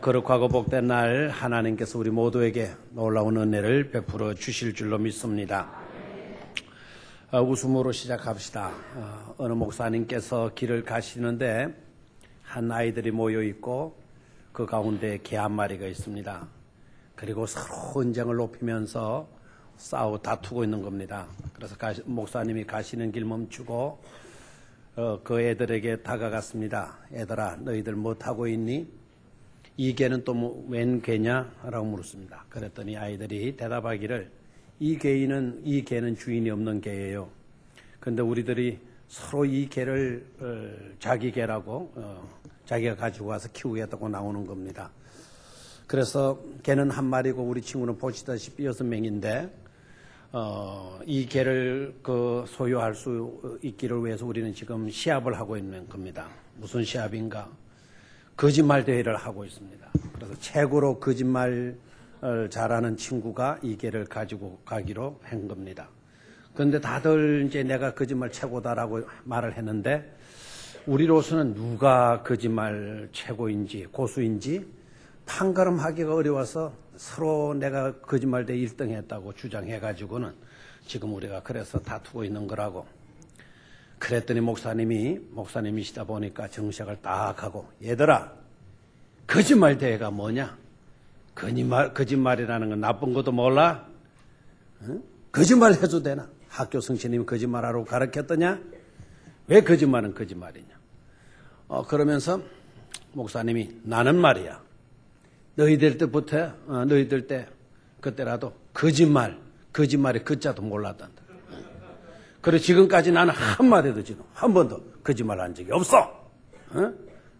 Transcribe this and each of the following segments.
거룩하고 복된 날 하나님께서 우리 모두에게 놀라운 은혜를 베풀어 주실 줄로 믿습니다. 웃음으로 시작합시다. 어느 목사님께서 길을 가시는데 한 아이들이 모여 있고 그 가운데 개 한 마리가 있습니다. 그리고 서로 언쟁을 높이면서 다투고 있는 겁니다. 그래서 목사님이 가시는 길 멈추고 그 애들에게 다가갔습니다. 애들아, 너희들 못하고 있니? 이 개는 또 웬 개냐? 라고 물었습니다. 그랬더니 아이들이 대답하기를 이 개는 주인이 없는 개예요. 그런데 우리들이 서로 이 개를 자기 개라고 자기가 가지고 와서 키우겠다고 나오는 겁니다. 그래서 개는 한 마리고 우리 친구는 보시다시피 6명인데 이 개를 소유할 수 있기를 위해서 우리는 지금 시합을 하고 있는 겁니다. 무슨 시합인가? 거짓말 대회를 하고 있습니다. 그래서 최고로 거짓말 잘하는 친구가 이 개를 가지고 가기로 한 겁니다. 그런데 다들 이제 내가 거짓말 최고다라고 말을 했는데 우리로서는 누가 거짓말 최고인지 고수인지 판가름하기가 어려워서 서로 내가 거짓말 대회 1등 했다고 주장해가지고는 지금 우리가 그래서 다투고 있는 거라고. 그랬더니 목사님이시다 보니까 정색을 딱 하고 얘들아, 거짓말 대회가 뭐냐? 거짓말이라는 건 나쁜 것도 몰라? 응? 거짓말 해도 되나? 학교 성신님이 거짓말하라고 가르쳤더냐? 왜 거짓말은 거짓말이냐? 그러면서 목사님이 나는 말이야. 너희들 때 그때라도 거짓말의 그자도 몰랐단다. 그래 지금까지 나는 한마디도 지금 한 번도 거짓말 한 적이 없어. 어?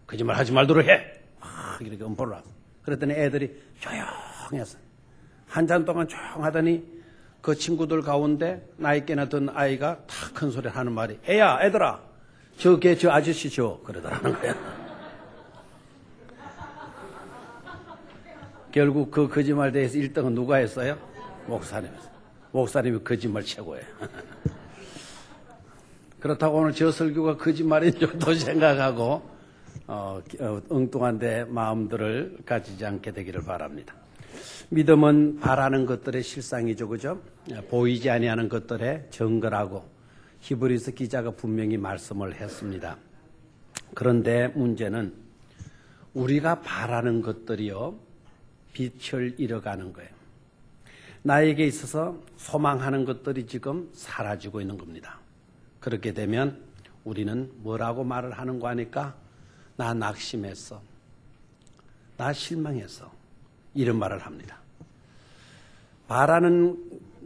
거짓말 하지 말도록 해. 이렇게 엄포를 하고. 그랬더니 애들이 조용했어요. 한참 동안 조용하더니 그 친구들 가운데 나이 꽤나 든 아이가 탁 큰 소리를 하는 말이 애들아 저 아저씨 그러더라는 거야. 결국 그 거짓말 대회에서 1등은 누가 했어요? 목사님이 거짓말 최고예요. 그렇다고 오늘 저 설교가 거짓말인 줄도 생각하고 엉뚱한데 마음들을 가지지 않게 되기를 바랍니다. 믿음은 바라는 것들의 실상이죠, 그죠? 보이지 아니하는 것들의 증거라고 히브리서 기자가 분명히 말씀을 했습니다. 그런데 문제는 우리가 바라는 것들이요 빛을 잃어가는 거예요. 나에게 있어서 소망하는 것들이 지금 사라지고 있는 겁니다. 그렇게 되면 우리는 뭐라고 말을 하는 거 하니까 나 낙심했어. 나 실망했어. 이런 말을 합니다. 바라는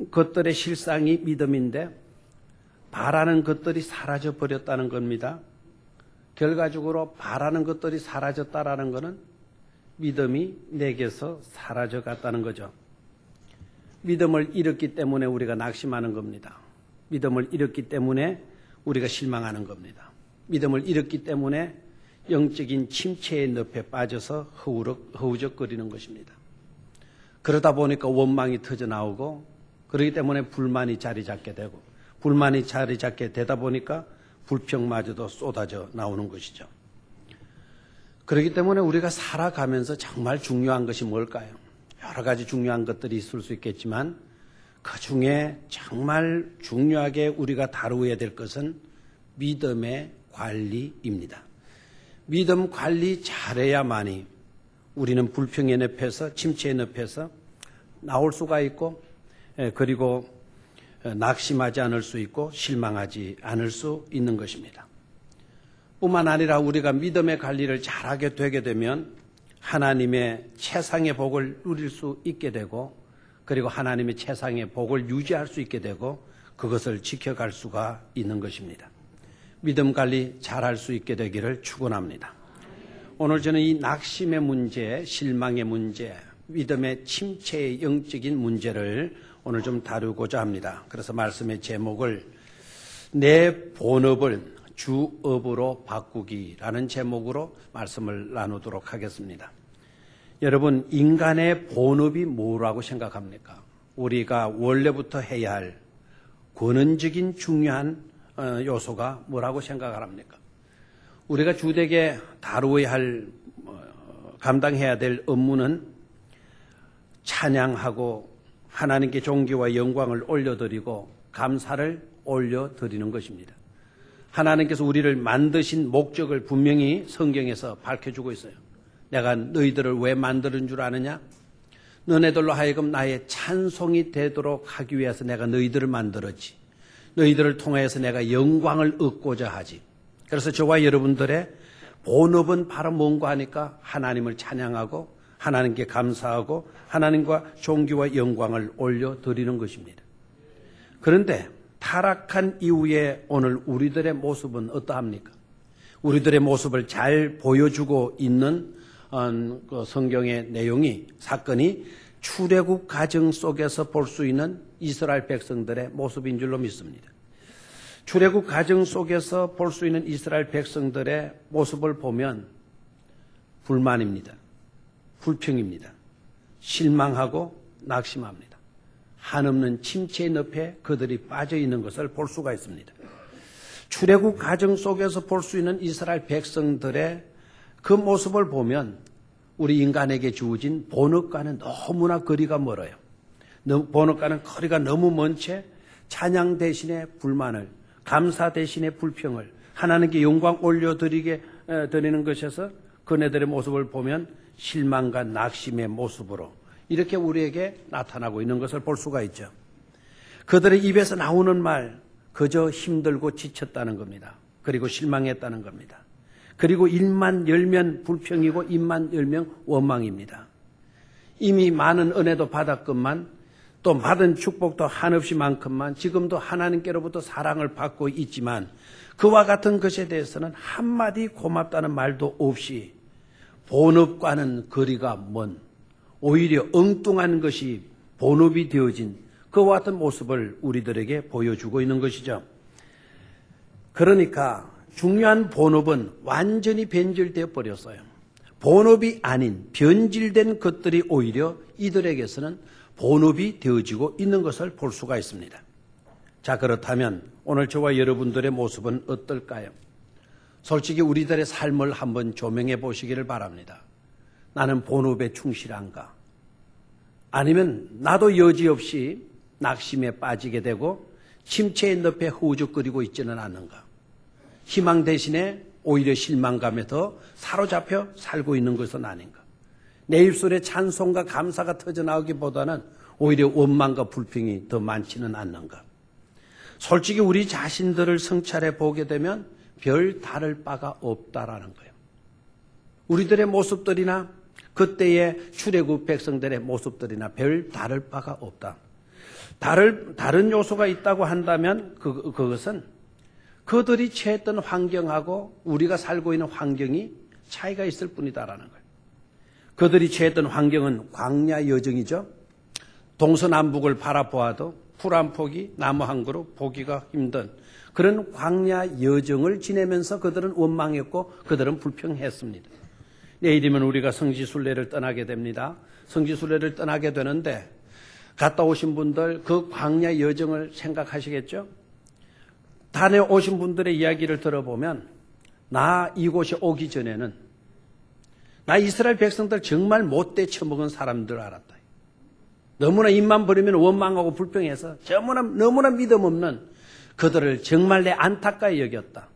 것들의 실상이 믿음인데 바라는 것들이 사라져 버렸다는 겁니다. 결과적으로 바라는 것들이 사라졌다라는 것은 믿음이 내게서 사라져 갔다는 거죠. 믿음을 잃었기 때문에 우리가 낙심하는 겁니다. 믿음을 잃었기 때문에 우리가 실망하는 겁니다. 믿음을 잃었기 때문에 영적인 침체의 늪에 빠져서 허우적거리는 것입니다. 그러다 보니까 원망이 터져나오고 그렇기 때문에 불만이 자리 잡게 되고 불만이 자리 잡게 되다 보니까 불평마저도 쏟아져 나오는 것이죠. 그렇기 때문에 우리가 살아가면서 정말 중요한 것이 뭘까요? 여러 가지 중요한 것들이 있을 수 있겠지만 그 중에 정말 중요하게 우리가 다루어야 될 것은 믿음의 관리입니다. 믿음 관리 잘해야만이 우리는 불평의 늪에서 침체의 늪에서 나올 수가 있고 그리고 낙심하지 않을 수 있고 실망하지 않을 수 있는 것입니다. 뿐만 아니라 우리가 믿음의 관리를 잘하게 되게 되면 하나님의 최상의 복을 누릴 수 있게 되고 그리고 하나님의 최상의 복을 유지할 수 있게 되고 그것을 지켜갈 수가 있는 것입니다. 믿음 관리 잘할 수 있게 되기를 축원합니다. 오늘 저는 이 낙심의 문제, 실망의 문제, 믿음의 침체의 영적인 문제를 오늘 좀 다루고자 합니다. 그래서 말씀의 제목을 내 본업을 주업으로 바꾸기라는 제목으로 말씀을 나누도록 하겠습니다. 여러분, 인간의 본업이 뭐라고 생각합니까? 우리가 원래부터 해야 할 근원적인 중요한 요소가 뭐라고 생각을 합니까? 우리가 주되게 다루어야 할 감당해야 될 업무는 찬양하고 하나님께 존귀와 영광을 올려드리고 감사를 올려드리는 것입니다. 하나님께서 우리를 만드신 목적을 분명히 성경에서 밝혀주고 있어요. 내가 너희들을 왜 만드는 줄 아느냐? 너네들로 하여금 나의 찬송이 되도록 하기 위해서 내가 너희들을 만들었지. 너희들을 통해서 내가 영광을 얻고자 하지. 그래서 저와 여러분들의 본업은 바로 뭔가 하니까 하나님을 찬양하고 하나님께 감사하고 하나님과 존귀와 영광을 올려드리는 것입니다. 그런데 타락한 이후에 오늘 우리들의 모습은 어떠합니까? 우리들의 모습을 잘 보여주고 있는 그 성경의 내용이 사건이 출애굽 과정 속에서 볼 수 있는 이스라엘 백성들의 모습인 줄로 믿습니다. 출애굽 과정 속에서 볼 수 있는 이스라엘 백성들의 모습을 보면 불만입니다. 불평입니다. 실망하고 낙심합니다. 한없는 침체의 늪에 그들이 빠져 있는 것을 볼 수가 있습니다. 출애굽 과정 속에서 볼 수 있는 이스라엘 백성들의 그 모습을 보면 우리 인간에게 주어진 본업과는 너무나 거리가 멀어요. 본업과는 거리가 너무 먼 채 찬양 대신에 불만을, 감사 대신에 불평을, 하나님께 영광 올려드리게 드리는 것에서 그네들의 모습을 보면 실망과 낙심의 모습으로 이렇게 우리에게 나타나고 있는 것을 볼 수가 있죠. 그들의 입에서 나오는 말 그저 힘들고 지쳤다는 겁니다. 그리고 실망했다는 겁니다. 그리고 입만 열면 불평이고 입만 열면 원망입니다. 이미 많은 은혜도 받았건만 또 받은 축복도 한없이 많건만 지금도 하나님께로부터 사랑을 받고 있지만 그와 같은 것에 대해서는 한마디 고맙다는 말도 없이 본업과는 거리가 먼 오히려 엉뚱한 것이 본업이 되어진 그와 같은 모습을 우리들에게 보여주고 있는 것이죠. 그러니까 중요한 본업은 완전히 변질되어 버렸어요. 본업이 아닌 변질된 것들이 오히려 이들에게서는 본업이 되어지고 있는 것을 볼 수가 있습니다. 자, 그렇다면 오늘 저와 여러분들의 모습은 어떨까요? 솔직히 우리들의 삶을 한번 조명해 보시기를 바랍니다. 나는 본업에 충실한가? 아니면 나도 여지없이 낙심에 빠지게 되고 침체의 늪에 허우적거리고 있지는 않는가? 희망 대신에 오히려 실망감에 더 사로잡혀 살고 있는 것은 아닌가? 내 입술에 찬송과 감사가 터져나오기보다는 오히려 원망과 불평이 더 많지는 않는가? 솔직히 우리 자신들을 성찰해 보게 되면 별 다를 바가 없다라는 거예요. 우리들의 모습들이나 그때의 출애굽 백성들의 모습들이나 별 다를 바가 없다. 다른 요소가 있다고 한다면 그것은 그들이 처했던 환경하고 우리가 살고 있는 환경이 차이가 있을 뿐이다라는 거예요. 그들이 처했던 환경은 광야 여정이죠. 동서남북을 바라보아도 풀 한 포기, 나무 한 그루 보기가 힘든 그런 광야 여정을 지내면서 그들은 원망했고 그들은 불평했습니다. 내일이면 우리가 성지순례를 떠나게 됩니다. 성지순례를 떠나게 되는데 갔다 오신 분들 그 광야 여정을 생각하시겠죠? 다녀오신 분들의 이야기를 들어보면 나 이곳에 오기 전에는 나 이스라엘 백성들 정말 못돼 처먹은 사람들 알았다. 너무나 입만 버리면 원망하고 불평해서 너무나 믿음 없는 그들을 정말 내 안타까이 여겼다.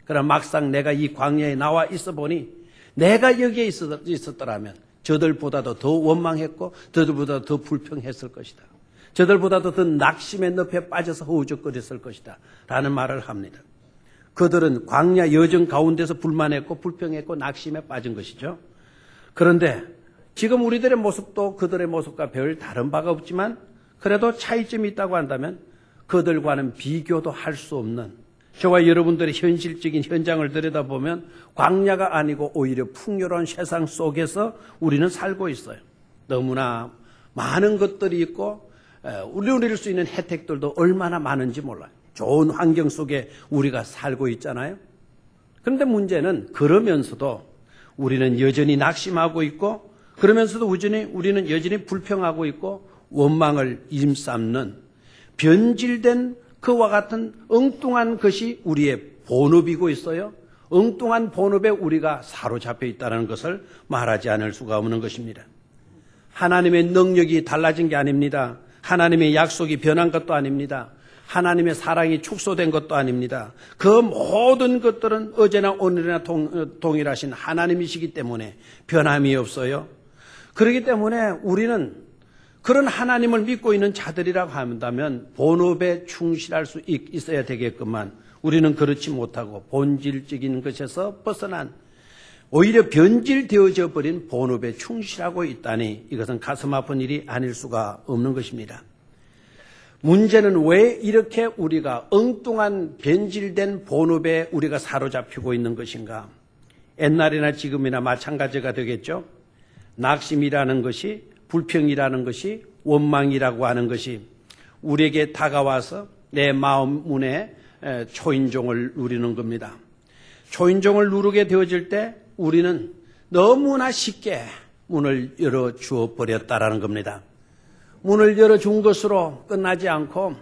그러나 막상 내가 이 광야에 나와 있어 보니 내가 여기에 있었더라면 저들보다도 더 원망했고 저들보다도 더 불평했을 것이다. 저들보다도 더 낙심의 늪에 빠져서 허우적거렸을 것이다. 라는 말을 합니다. 그들은 광야 여정 가운데서 불만했고 불평했고 낙심에 빠진 것이죠. 그런데 지금 우리들의 모습도 그들의 모습과 별 다른 바가 없지만 그래도 차이점이 있다고 한다면 그들과는 비교도 할 수 없는 저와 여러분들의 현실적인 현장을 들여다보면 광야가 아니고 오히려 풍요로운 세상 속에서 우리는 살고 있어요. 너무나 많은 것들이 있고 누릴 수 있는 혜택들도 얼마나 많은지 몰라요. 좋은 환경 속에 우리가 살고 있잖아요. 그런데 문제는 그러면서도 우리는 여전히 낙심하고 있고 그러면서도 우리는 여전히 불평하고 있고 원망을 일삼는 변질된 그와 같은 엉뚱한 것이 우리의 본업이고 있어요. 엉뚱한 본업에 우리가 사로잡혀 있다는 것을 말하지 않을 수가 없는 것입니다. 하나님의 능력이 달라진 게 아닙니다. 하나님의 약속이 변한 것도 아닙니다. 하나님의 사랑이 축소된 것도 아닙니다. 그 모든 것들은 어제나 오늘이나 동일하신 하나님이시기 때문에 변함이 없어요. 그렇기 때문에 우리는 그런 하나님을 믿고 있는 자들이라고 한다면 본업에 충실할 수 있어야 되겠구만, 우리는 그렇지 못하고 본질적인 것에서 벗어난 오히려 변질되어져 버린 본업에 충실하고 있다니 이것은 가슴 아픈 일이 아닐 수가 없는 것입니다. 문제는 왜 이렇게 우리가 엉뚱한 변질된 본업에 우리가 사로잡히고 있는 것인가? 옛날이나 지금이나 마찬가지가 되겠죠. 낙심이라는 것이, 불평이라는 것이, 원망이라고 하는 것이 우리에게 다가와서 내 마음 문에 초인종을 누리는 겁니다. 초인종을 누르게 되어질 때 우리는 너무나 쉽게 문을 열어주어 버렸다라는 겁니다. 문을 열어준 것으로 끝나지 않고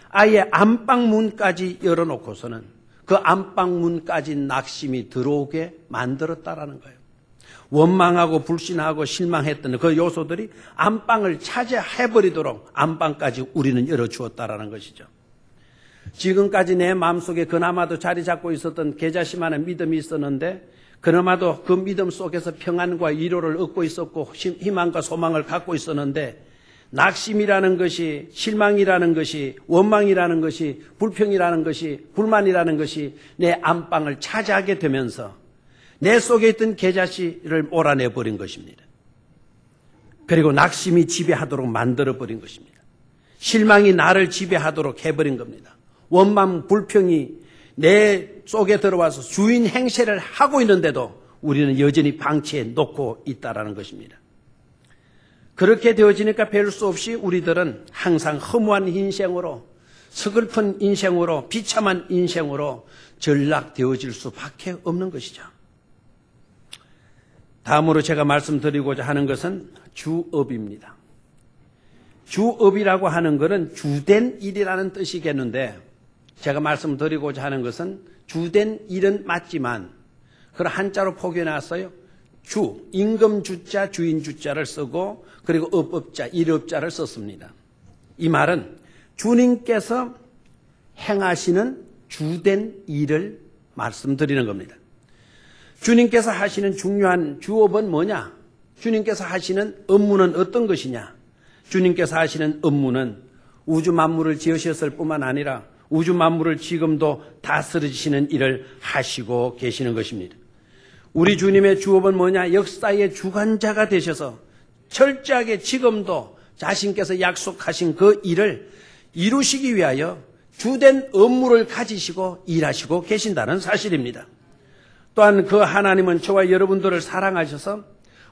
아예 안방문까지 열어놓고서는 그 안방문까지 낙심이 들어오게 만들었다라는 거예요. 원망하고 불신하고 실망했던 그 요소들이 안방을 차지해버리도록 안방까지 우리는 열어주었다라는 것이죠. 지금까지 내 마음속에 그나마도 자리 잡고 있었던 계자심하는 믿음이 있었는데, 그나마도 그 믿음 속에서 평안과 위로를 얻고 있었고 희망과 소망을 갖고 있었는데, 낙심이라는 것이, 실망이라는 것이, 원망이라는 것이, 불평이라는 것이, 불만이라는 것이 내 안방을 차지하게 되면서 내 속에 있던 계자씨를 몰아내버린 것입니다. 그리고 낙심이 지배하도록 만들어버린 것입니다. 실망이 나를 지배하도록 해버린 겁니다. 원망, 불평이 내 속에 들어와서 주인 행세를 하고 있는데도 우리는 여전히 방치해 놓고 있다는 것입니다. 그렇게 되어지니까 별 수 없이 우리들은 항상 허무한 인생으로, 서글픈 인생으로, 비참한 인생으로 전락되어질 수밖에 없는 것이죠. 다음으로 제가 말씀드리고자 하는 것은 주업입니다. 주업이라고 하는 것은 주된 일이라는 뜻이겠는데, 제가 말씀드리고자 하는 것은 주된 일은 맞지만 그걸 한자로 포개놨어요. 주, 임금 주자, 주인 주자를 쓰고 그리고 업업자, 일업자를 썼습니다. 이 말은 주님께서 행하시는 주된 일을 말씀드리는 겁니다. 주님께서 하시는 중요한 주업은 뭐냐? 주님께서 하시는 업무는 어떤 것이냐? 주님께서 하시는 업무는 우주 만물을 지으셨을 뿐만 아니라 우주 만물을 지금도 다스리시는 일을 하시고 계시는 것입니다. 우리 주님의 주업은 뭐냐? 역사의 주관자가 되셔서 철저하게 지금도 자신께서 약속하신 그 일을 이루시기 위하여 주된 업무를 가지시고 일하시고 계신다는 사실입니다. 또한 그 하나님은 저와 여러분들을 사랑하셔서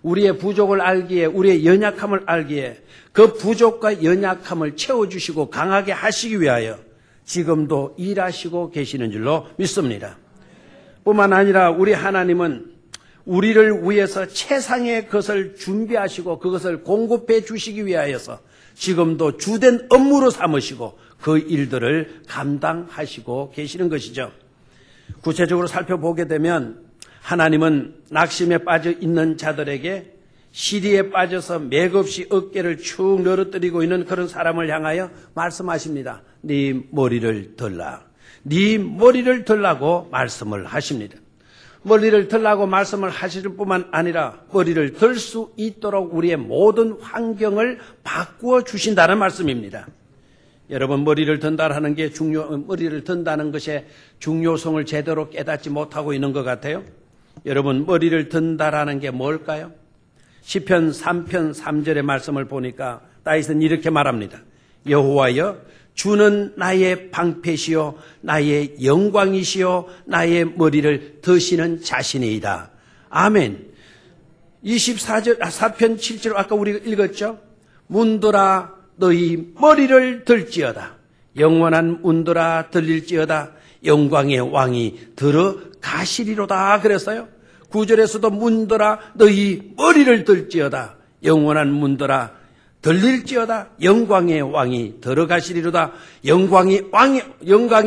우리의 부족을 알기에, 우리의 연약함을 알기에 그 부족과 연약함을 채워주시고 강하게 하시기 위하여 지금도 일하시고 계시는 줄로 믿습니다. 뿐만 아니라 우리 하나님은 우리를 위해서 최상의 것을 준비하시고 그것을 공급해 주시기 위하여서 지금도 주된 업무로 삼으시고 그 일들을 감당하시고 계시는 것이죠. 구체적으로 살펴보게 되면 하나님은 낙심에 빠져 있는 자들에게 시리에 빠져서 맥없이 어깨를 축 늘어뜨리고 있는 그런 사람을 향하여 말씀하십니다. 네 머리를 들라. 네 머리를 들라고 말씀을 하십니다. 머리를 들라고 말씀을 하실 뿐만 아니라 머리를 들 수 있도록 우리의 모든 환경을 바꾸어 주신다는 말씀입니다. 여러분, 머리를 든다는 게 머리를 든다는 것의 중요성을 제대로 깨닫지 못하고 있는 것 같아요. 여러분, 머리를 든다라는 게 뭘까요? 시편 3편 3절의 말씀을 보니까 다윗은 이렇게 말합니다. 여호와여, 주는 나의 방패시요 나의 영광이시요 나의 머리를 드시는 자신이다. 아멘. 24절 4편 7절 아까 우리가 읽었죠? 문들아 너희 머리를 들지어다. 영원한 문들아 들릴지어다. 영광의 왕이 들어가시리로다. 그랬어요. 9절에서도 문들아 너희 머리를 들지어다. 영원한 문들아 들릴지어다. 영광의 왕이 들어가시리로다. 영광의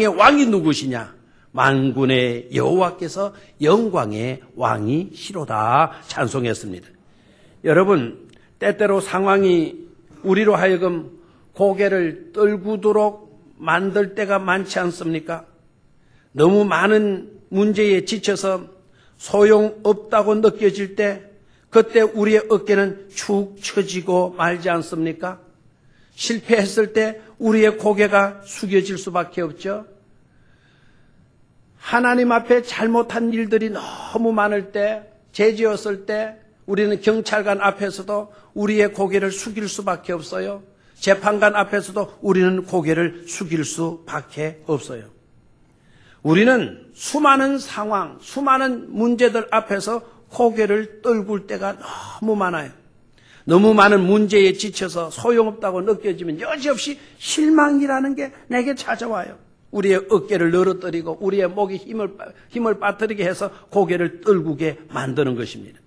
왕이 누구시냐? 만군의 여호와께서 영광의 왕이시로다 찬송했습니다. 여러분, 때때로 상황이 우리로 하여금 고개를 떨구도록 만들 때가 많지 않습니까? 너무 많은 문제에 지쳐서 소용없다고 느껴질 때 그때 우리의 어깨는 축 처지고 말지 않습니까? 실패했을 때 우리의 고개가 숙여질 수밖에 없죠. 하나님 앞에 잘못한 일들이 너무 많을 때, 죄지었을 때 우리는 경찰관 앞에서도 우리의 고개를 숙일 수밖에 없어요. 재판관 앞에서도 우리는 고개를 숙일 수밖에 없어요. 우리는 수많은 상황, 수많은 문제들 앞에서 고개를 떨굴 때가 너무 많아요. 너무 많은 문제에 지쳐서 소용없다고 느껴지면 여지없이 실망이라는 게 내게 찾아와요. 우리의 어깨를 늘어뜨리고 우리의 목에 힘을 빠뜨리게 해서 고개를 떨구게 만드는 것입니다.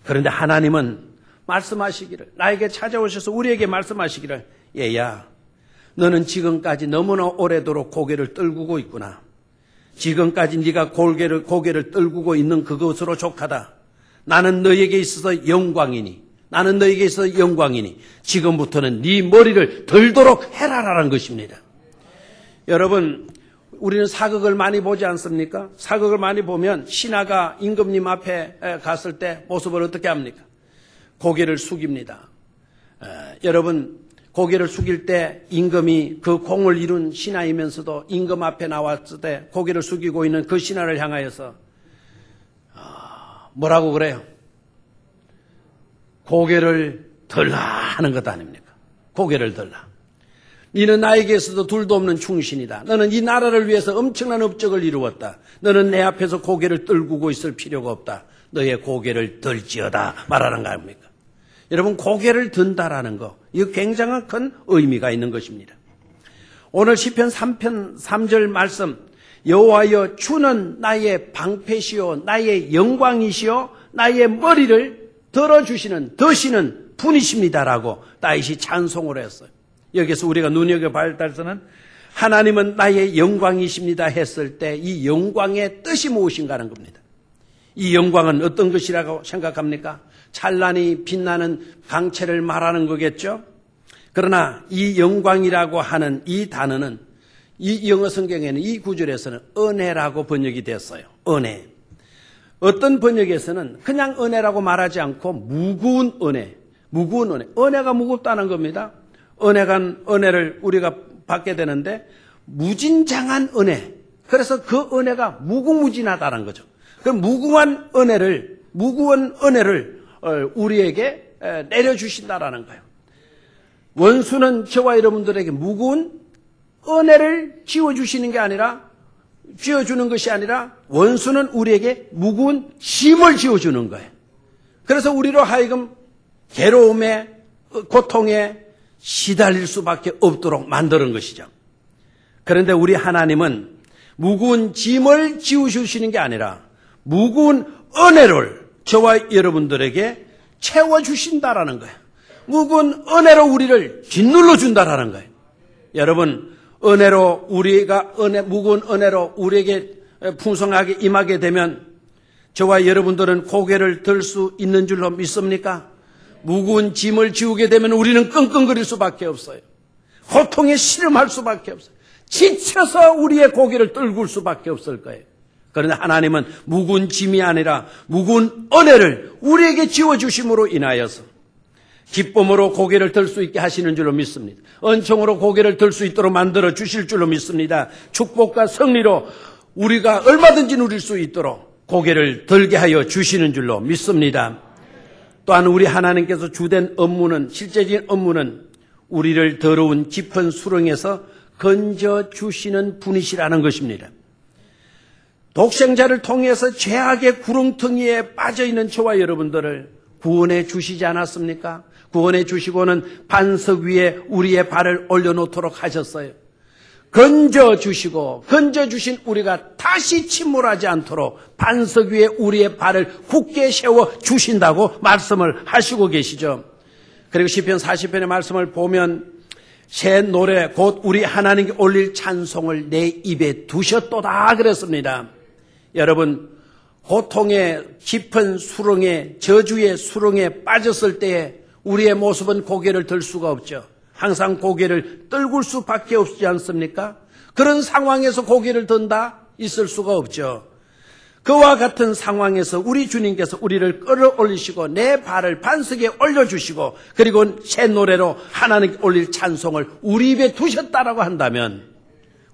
그런데 하나님은 말씀하시기를, 나에게 찾아오셔서 우리에게 말씀하시기를, 얘야, 너는 지금까지 너무나 오래도록 고개를 떨구고 있구나. 지금까지 네가 고개를 떨구고 있는 그것으로 족하다. 나는 너에게 있어서 영광이니, 나는 너에게 있어서 영광이니 지금부터는 네 머리를 들도록 해라라는 것입니다. 여러분, 우리는 사극을 많이 보지 않습니까? 사극을 많이 보면 신하가 임금님 앞에 갔을 때 모습을 어떻게 합니까? 고개를 숙입니다. 여러분, 고개를 숙일 때 임금이 그 공을 이룬 신하이면서도 임금 앞에 나왔을 때 고개를 숙이고 있는 그 신하를 향하여서 뭐라고 그래요? 고개를 들라 하는 것 아닙니까? 고개를 들라. 너는 나에게서도 둘도 없는 충신이다. 너는 이 나라를 위해서 엄청난 업적을 이루었다. 너는 내 앞에서 고개를 떨구고 있을 필요가 없다. 너의 고개를 들지어다 말하는 거 아닙니까? 여러분, 고개를 든다라는 거, 이거 굉장한 큰 의미가 있는 것입니다. 오늘 시편 3편 3절 말씀, 여호와여 주는 나의 방패시요 나의 영광이시요 나의 머리를 들어주시는 드시는 분이십니다라고 다윗이 찬송을 했어요. 여기서 우리가 눈여겨봐야 할 것은 하나님은 나의 영광이십니다 했을 때 이 영광의 뜻이 무엇인가 하는 겁니다. 이 영광은 어떤 것이라고 생각합니까? 찬란히 빛나는 강체를 말하는 거겠죠. 그러나 이 영광이라고 하는 이 단어는 이 영어 성경에는 이 구절에서는 은혜라고 번역이 됐어요. 은혜. 어떤 번역에서는 그냥 은혜라고 말하지 않고 무거운 은혜, 무거운 은혜. 은혜가 무겁다는 겁니다. 은혜를 우리가 받게 되는데 무진장한 은혜. 그래서 그 은혜가 무궁무진하다는 거죠. 그 무궁한 은혜를 우리에게 내려주신다라는 거예요. 원수는 저와 여러분들에게 무거운 은혜를 지어주시는 게 아니라, 지어주는 것이 아니라 원수는 우리에게 무거운 짐을 지어주는 거예요. 그래서 우리로 하여금 괴로움에, 고통에 시달릴 수밖에 없도록 만드는 것이죠. 그런데 우리 하나님은 무거운 짐을 지어주시는 게 아니라 무거운 은혜를 저와 여러분들에게 채워주신다라는 거예요. 무거운 은혜로 우리를 짓눌러 준다라는 거예요. 여러분, 무거운 은혜로 우리에게 풍성하게 임하게 되면 저와 여러분들은 고개를 들 수 있는 줄로 믿습니까? 무거운 짐을 지우게 되면 우리는 끙끙거릴 수밖에 없어요. 고통에 씨름할 수밖에 없어요. 지쳐서 우리의 고개를 떨굴 수밖에 없을 거예요. 그런데 하나님은 무거운 짐이 아니라 무거운 은혜를 우리에게 지워주심으로 인하여서 기쁨으로 고개를 들 수 있게 하시는 줄로 믿습니다. 은총으로 고개를 들 수 있도록 만들어 주실 줄로 믿습니다. 축복과 승리로 우리가 얼마든지 누릴 수 있도록 고개를 들게 하여 주시는 줄로 믿습니다. 또한 우리 하나님께서 주된 업무는, 실제적인 업무는 우리를 더러운 깊은 수렁에서 건져주시는 분이시라는 것입니다. 독생자를 통해서 죄악의 구렁텅이에 빠져있는 저와 여러분들을 구원해 주시지 않았습니까? 구원해 주시고는 반석 위에 우리의 발을 올려놓도록 하셨어요. 건져주신 우리가 다시 침몰하지 않도록 반석 위에 우리의 발을 굳게 세워 주신다고 말씀을 하시고 계시죠. 그리고 시편 40편의 말씀을 보면 새 노래 곧 우리 하나님께 올릴 찬송을 내 입에 두셨도다 그랬습니다. 여러분, 고통의 깊은 수렁에, 저주의 수렁에 빠졌을 때에 우리의 모습은 고개를 들 수가 없죠. 항상 고개를 떨굴 수밖에 없지 않습니까? 그런 상황에서 고개를 든다? 있을 수가 없죠. 그와 같은 상황에서 우리 주님께서 우리를 끌어올리시고 내 발을 반석에 올려주시고 그리고 새 노래로 하나님께 올릴 찬송을 우리 입에 두셨다라고 한다면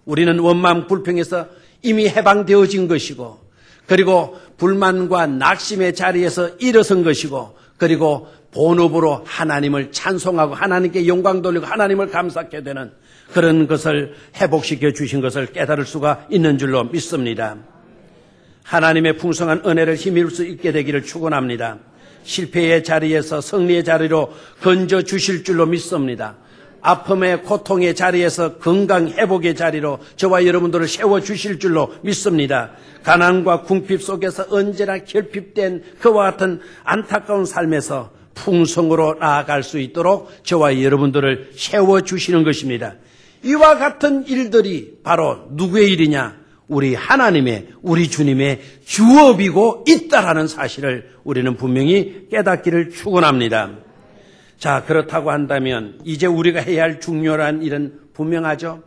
우리는 원망 불평에서 이미 해방되어진 것이고 그리고 불만과 낙심의 자리에서 일어선 것이고 그리고 본업으로 하나님을 찬송하고 하나님께 영광 돌리고 하나님을 감사하게 되는 그런 것을 회복시켜 주신 것을 깨달을 수가 있는 줄로 믿습니다. 하나님의 풍성한 은혜를 힘입을 수 있게 되기를 축원합니다. 실패의 자리에서 승리의 자리로 건져 주실 줄로 믿습니다. 아픔의 고통의 자리에서 건강 회복의 자리로 저와 여러분들을 세워 주실 줄로 믿습니다. 가난과 궁핍 속에서 언제나 결핍된 그와 같은 안타까운 삶에서 풍성으로 나아갈 수 있도록 저와 여러분들을 세워 주시는 것입니다. 이와 같은 일들이 바로 누구의 일이냐? 우리 하나님의, 우리 주님의 주업이고 있다라는 사실을 우리는 분명히 깨닫기를 축원합니다. 자, 그렇다고 한다면 이제 우리가 해야 할 중요한 일은 분명하죠.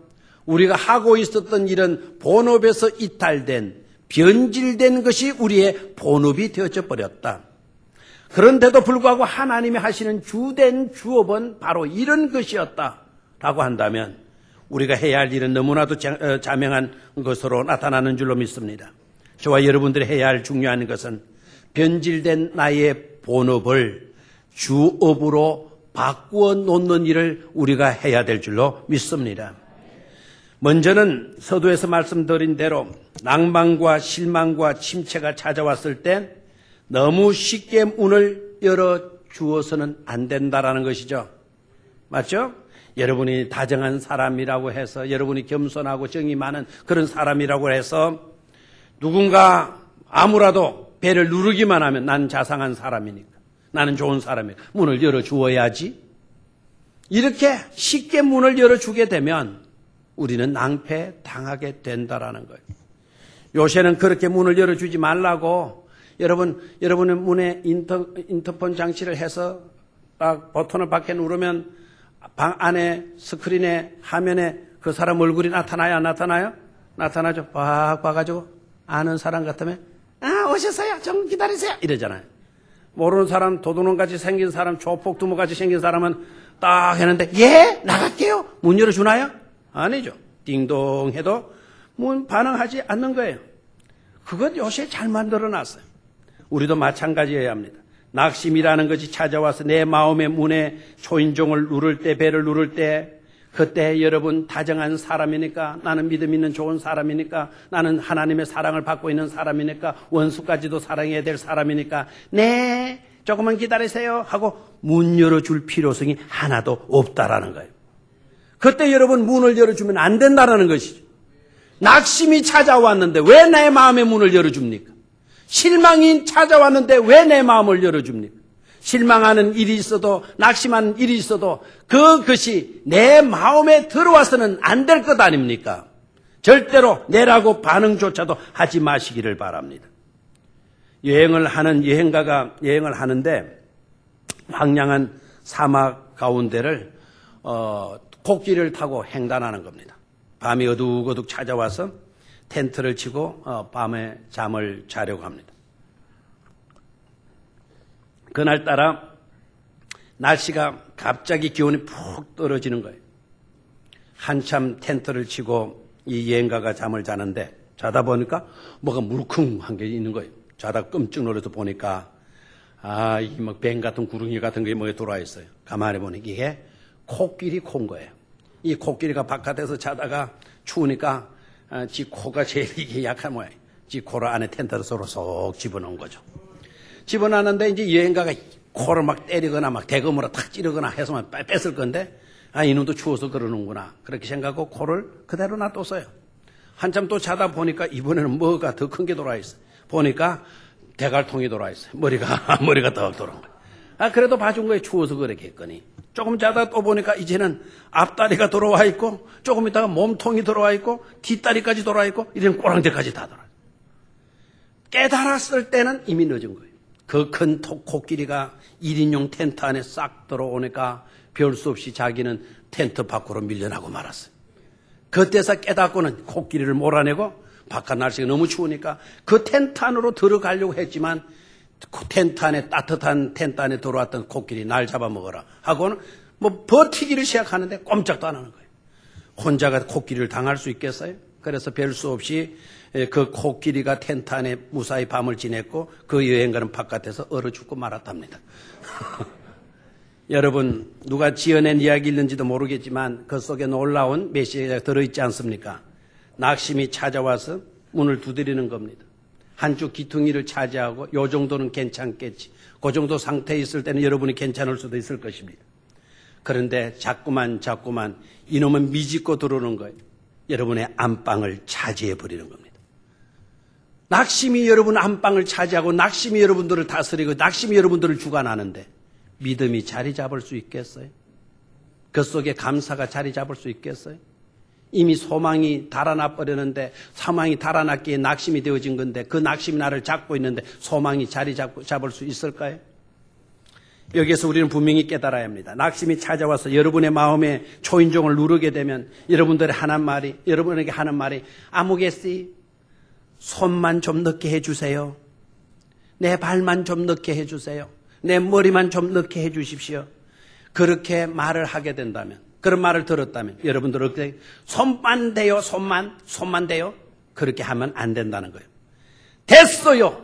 우리가 하고 있었던 일은 본업에서 이탈된, 변질된 것이 우리의 본업이 되어져 버렸다. 그런데도 불구하고 하나님이 하시는 주된 주업은 바로 이런 것이었다라고 한다면 우리가 해야 할 일은 너무나도 자명한 것으로 나타나는 줄로 믿습니다. 저와 여러분들이 해야 할 중요한 것은 변질된 나의 본업을 주업으로 바꾸어 놓는 일을 우리가 해야 될 줄로 믿습니다. 먼저는 서두에서 말씀드린 대로 낭만과 실망과 침체가 찾아왔을 때 너무 쉽게 문을 열어주어서는 안 된다라는 것이죠. 맞죠? 여러분이 다정한 사람이라고 해서 여러분이 겸손하고 정이 많은 그런 사람이라고 해서 누군가 아무라도 배를 누르기만 하면 난 자상한 사람이니까 나는 좋은 사람이니까 문을 열어주어야지. 이렇게 쉽게 문을 열어주게 되면 우리는 낭패당하게 된다라는 거예요. 요새는 그렇게 문을 열어주지 말라고 여러분의 문에 인터폰 장치를 해서 딱 버튼을 밖에 누르면 방 안에 스크린에 화면에 그 사람 얼굴이 나타나요? 안 나타나요? 나타나죠. 빡 봐가지고 아는 사람 같으면 오셨어요? 좀 기다리세요. 이러잖아요. 모르는 사람, 도둑놈같이 생긴 사람, 조폭두모같이 생긴 사람은 딱 했는데 예? 나갈게요. 문 열어주나요? 아니죠. 띵동 해도 문 반응하지 않는 거예요. 그건 요새 잘 만들어놨어요. 우리도 마찬가지여야 합니다. 낙심이라는 것이 찾아와서 내 마음의 문에 초인종을 누를 때, 배를 누를 때 그때 여러분 다정한 사람이니까 나는 믿음 있는 좋은 사람이니까 나는 하나님의 사랑을 받고 있는 사람이니까 원수까지도 사랑해야 될 사람이니까 네 조금만 기다리세요 하고 문 열어줄 필요성이 하나도 없다라는 거예요. 그때 여러분 문을 열어주면 안 된다라는 것이죠. 낙심이 찾아왔는데 왜 내 마음의 문을 열어줍니까? 실망이 찾아왔는데 왜 내 마음을 열어줍니까? 실망하는 일이 있어도 낙심하는 일이 있어도 그것이 내 마음에 들어와서는 안 될 것 아닙니까? 절대로 내라고 반응조차도 하지 마시기를 바랍니다. 여행을 하는 여행가가 여행을 하는데 황량한 사막 가운데를 코끼리를 타고 횡단하는 겁니다. 밤이 어둑어둑 찾아와서 텐트를 치고 밤에 잠을 자려고 합니다. 그날따라 날씨가 갑자기 기온이 푹 떨어지는 거예요. 한참 텐트를 치고 이 여행가가 잠을 자는데 자다 보니까 뭐가 물컹한 게 있는 거예요. 자다 끔찍 놀라서 보니까 이게 막 뱀 같은 구릉이 같은 게 뭐에 돌아와 있어요. 가만히 보니까 이게 코끼리 코인 거예요. 이 코끼리가 바깥에서 자다가 추우니까 지 코가 제일 이게 약한 모양이에요. 지 코를 안에 텐트를 서로 쏙 집어넣은 거죠. 집어넣는데 이제 여행가가 코를 막 때리거나 막 대검으로 탁 찌르거나 해서만 뺐을 건데 이놈도 추워서 그러는구나 그렇게 생각하고 코를 그대로 놔뒀어요. 한참 또 자다 보니까 이번에는 뭐가 더 큰 게 돌아있어요. 보니까 대갈통이 돌아있어요. 머리가 더 돌아온 거예요. 그래도 봐준 거예요. 추워서 그렇게 했거니. 조금 자다 또 보니까 이제는 앞다리가 돌아와 있고, 조금 있다가 몸통이 돌아와 있고, 뒷다리까지 돌아와 있고, 이런 꼬랑지까지 다 돌아와. 깨달았을 때는 이미 늦은 거예요. 그 큰 코끼리가 1인용 텐트 안에 싹 들어오니까 별 수 없이 자기는 텐트 밖으로 밀려나고 말았어요. 그때서 깨닫고는 코끼리를 몰아내고, 바깥 날씨가 너무 추우니까 그 텐트 안으로 들어가려고 했지만, 그 텐트 안에, 따뜻한 텐트 안에 들어왔던 코끼리 날 잡아먹어라 하고는 버티기를 시작하는데 꼼짝도 안 하는 거예요. 혼자가 코끼리를 당할 수 있겠어요? 그래서 별 수 없이 그 코끼리가 텐트 안에 무사히 밤을 지냈고, 그 여행가는 바깥에서 얼어 죽고 말았답니다. 여러분, 누가 지어낸 이야기일는지도 모르겠지만 그 속에 놀라운 메시지가 들어있지 않습니까? 낙심이 찾아와서 문을 두드리는 겁니다. 한쪽 귀퉁이를 차지하고 요 정도는 괜찮겠지. 그 정도 상태에 있을 때는 여러분이 괜찮을 수도 있을 것입니다. 그런데 자꾸만 이놈은 미집고 들어오는 거예요. 여러분의 안방을 차지해버리는 겁니다. 낙심이 여러분 안방을 차지하고 낙심이 여러분들을 다스리고 낙심이 여러분들을 주관하는데 믿음이 자리 잡을 수 있겠어요? 그 속에 감사가 자리 잡을 수 있겠어요? 이미 소망이 달아나 버렸는데 소망이 달아났기에 낙심이 되어진 건데 그 낙심이 나를 잡고 있는데 소망이 자리 잡을 수 있을까요? 여기에서 우리는 분명히 깨달아야 합니다. 낙심이 찾아와서 여러분의 마음에 초인종을 누르게 되면 여러분에게 하는 말이 아무개씨 손만 좀 넣게 해주세요. 내 발만 좀 넣게 해주세요. 내 머리만 좀 넣게 해주십시오. 그렇게 말을 하게 된다면, 그런 말을 들었다면 여러분들 어떻게 손만 대요, 손만 대요? 그렇게 하면 안 된다는 거예요. 됐어요.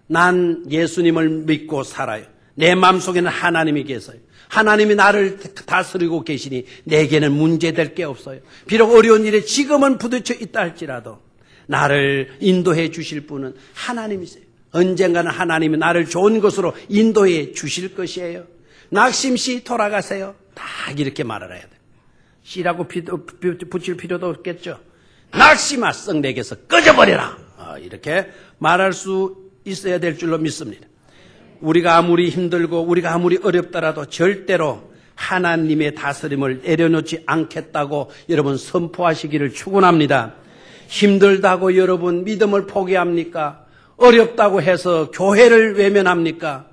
난 예수님을 믿고 살아요. 내 마음속에는 하나님이 계세요. 하나님이 나를 다스리고 계시니 내게는 문제될 게 없어요. 비록 어려운 일에 지금은 부딪혀 있다 할지라도 나를 인도해 주실 분은 하나님이세요. 언젠가는 하나님이 나를 좋은 것으로 인도해 주실 것이에요. 낙심씨 돌아가세요. 딱 이렇게 말을 해야 돼요. 씨라고 붙일 필요도 없겠죠. 낙심아 썩 내게서 꺼져버려라. 이렇게 말할 수 있어야 될 줄로 믿습니다. 우리가 아무리 힘들고 우리가 아무리 어렵더라도 절대로 하나님의 다스림을 내려놓지 않겠다고 여러분 선포하시기를 축원합니다. 힘들다고 여러분 믿음을 포기합니까? 어렵다고 해서 교회를 외면합니까?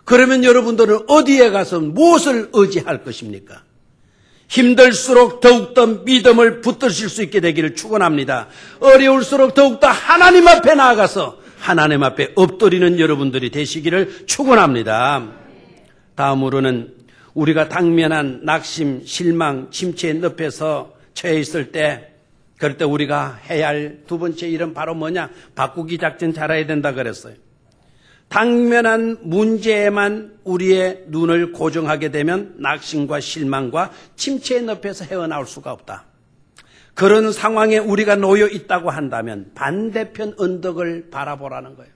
그러면 여러분들은 어디에 가서 무엇을 의지할 것입니까? 힘들수록 더욱더 믿음을 붙드실 수 있게 되기를 축원합니다. 어려울수록 더욱더 하나님 앞에 나아가서 하나님 앞에 엎드리는 여러분들이 되시기를 축원합니다. 다음으로는 우리가 당면한 낙심, 실망, 침체의 늪에서 처해 있을 때 그럴 때 우리가 해야 할 두 번째 일은 바로 뭐냐? 바꾸기 작전 잘해야 된다 그랬어요. 당면한 문제에만 우리의 눈을 고정하게 되면 낙심과 실망과 침체의 늪에서 헤어나올 수가 없다. 그런 상황에 우리가 놓여 있다고 한다면 반대편 언덕을 바라보라는 거예요.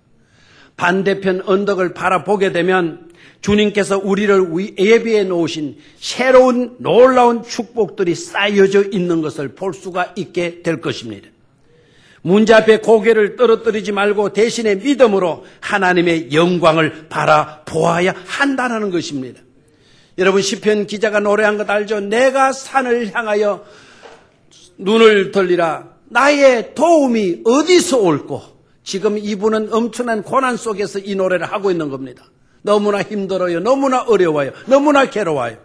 반대편 언덕을 바라보게 되면 주님께서 우리를 예비해 놓으신 새로운 놀라운 축복들이 쌓여져 있는 것을 볼 수가 있게 될 것입니다. 문제 앞에 고개를 떨어뜨리지 말고 대신에 믿음으로 하나님의 영광을 바라보아야 한다는 것입니다. 여러분 시편 기자가 노래한 것 알죠? 내가 산을 향하여 눈을 돌리라. 나의 도움이 어디서 올꼬? 지금 이분은 엄청난 고난 속에서 이 노래를 하고 있는 겁니다. 너무나 힘들어요. 너무나 어려워요. 너무나 괴로워요.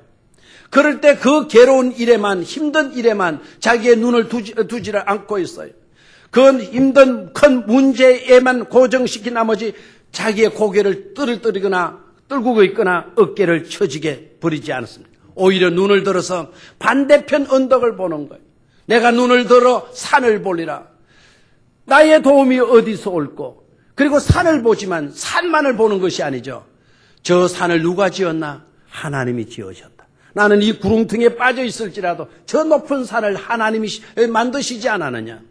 그럴 때 그 괴로운 일에만, 힘든 일에만 자기의 눈을 두지를 않고 있어요. 그 힘든 큰 문제에만 고정시킨 나머지 자기의 고개를 떨고 있거나 어깨를 처지게 버리지 않았습니다. 오히려 눈을 들어서 반대편 언덕을 보는 거예요. 내가 눈을 들어 산을 보리라. 나의 도움이 어디서 올꼬? 그리고 산을 보지만 산만을 보는 것이 아니죠. 저 산을 누가 지었나? 하나님이 지으셨다. 나는 이 구렁텅이에 빠져 있을지라도 저 높은 산을 하나님이 만드시지 않았느냐?